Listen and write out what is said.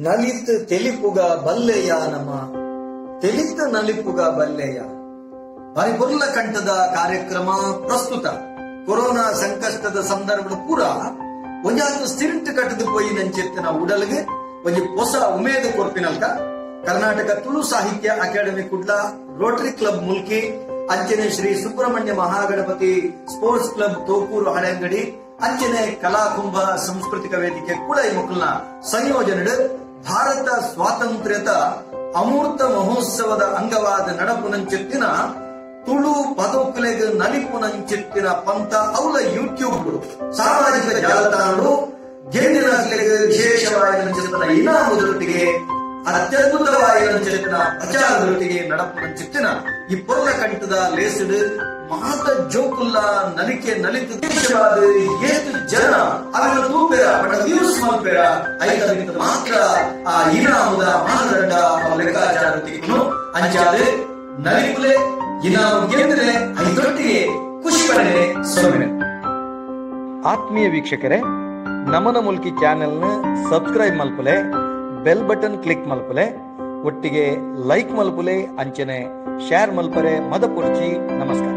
ನಲಿತ್ ತೆಲಿಪುಗ ಬಲ್ಲೆಯ ನಮ ತೆಲಿತ್ ನಲಿಪುಗ ಬಲ್ಲೆಯ ಪರಿಪುರ್ಲ ಕಂಠದ ಕಾರ್ಯಕ್ರಮ ಪ್ರಸ್ತುತ ಕೊರೋನಾ ಸಂಕಷ್ಟದ ಸಂದರ್ಭ ಪೂರ ಒಂಜಾದು ಸ್ಟಿರಿಂಟ್ ಕಟ್ಟದು ಪೋಯಿ ನಂಚೆತ್ತಿನ ಉಡಲ್ಗೆ ಒಂಜಿ ಹೊಸ ಉಮೇದು ಕೊರ್ಪಿನಲ್ಕ ಕರ್ನಾಟಕ ತುಳು ಸಾಹಿತ್ಯ academy Kudla Rotary club Mulki ಅಂಚನೆ ಶ್ರೀ ಸುಬ್ರಹ್ಮಣ್ಯ ಮಹಾಗಣಪತಿ ಸ್ಪೋರ್ಟ್ಸ್ ಕ್ಲಬ್ ತೋಕೂರು ಹಳೆಂಗಡಿ ಅಂಚನೆ ಕಲಾಕುಂಭ ಸಾಂಸ್ಕೃತಿಕ ವೇದಿಕೆ ಕೂಡ ಈ ಮಕ್ಕಳನ್ನ ಸಂಯೋಜನೆ ಭಾರತ ಸ್ವಾತಂತ್ರ್ಯದ ಅಮೂರ್ತ ಮಹೋತ್ಸವದ ಅಂಗವಾದ ನಡಪುನಂಚೆತ್ತಿನ ತುಳು ಪದಕಲೆಗೆ ನಲಿಪುನಂಚೆತ್ತಿನ ಪಂಥ ಅವಳ ಯೂಟ್ಯೂಬ್ ಸಾಮಾಜಿಕ ಜಾಲತಾಣಗಳು ಗೆಂಡಿನ ವಿಶೇಷವಾದ ಇನಾಮದೊಟ್ಟಿಗೆ ಅತ್ಯದ್ಭುತವಾದ ಪ್ರಚಾರದೊಟ್ಟಿಗೆ ನಡಪುನಂಚೆತ್ತಿನ ಈ ಪೊರ್ಲ ಕಂಠದ ಲೇಸಡ್ ಮಾತ ಜೋಕುಲ್ಲ ನಲಿಕೆ ನಲಿತ ದೇಶವಾದ ಏತು ಜನ ಅವರ ತೂಪೆರ ಬಡ ವ್ಯೂಸ್ ಮಲ್ಪೆರ ಐದರಿಂದ ಮಾತ್ರ ಆ ಇನಾಮದ ಮಾನದಂಡ ಲೆಕ್ಕಾಚಾರವನ್ನು ಅಂಚಾದೆ ನಲಿಪುಲೆ ಇನಾಮ ಗೆಂದ್ರೆ ಐದೊಟ್ಟಿಗೆ ಖುಷಿ ಪಡೆ ಸೊನ್ನೆ. ಆತ್ಮೀಯ ವೀಕ್ಷಕರೇ, ನಮನ ಮುಲ್ಕಿ ಚಾನೆಲ್ನ ಸಬ್ಸ್ಕ್ರೈಬ್ ಮಲ್ಪಲೆ, ಬೆಲ್ ಬಟನ್ ಕ್ಲಿಕ್ ಮಲ್ಪಲೆ, ಒಟ್ಟಿಗೆ ಲೈಕ್ ಮಲ್ಪಲೆ, ಅಂಚನೆ ಶೇರ್ ಮಲ್ಪರೆ ಮದ ಪೊರ್ಚಿ. ನಮಸ್ಕಾರ.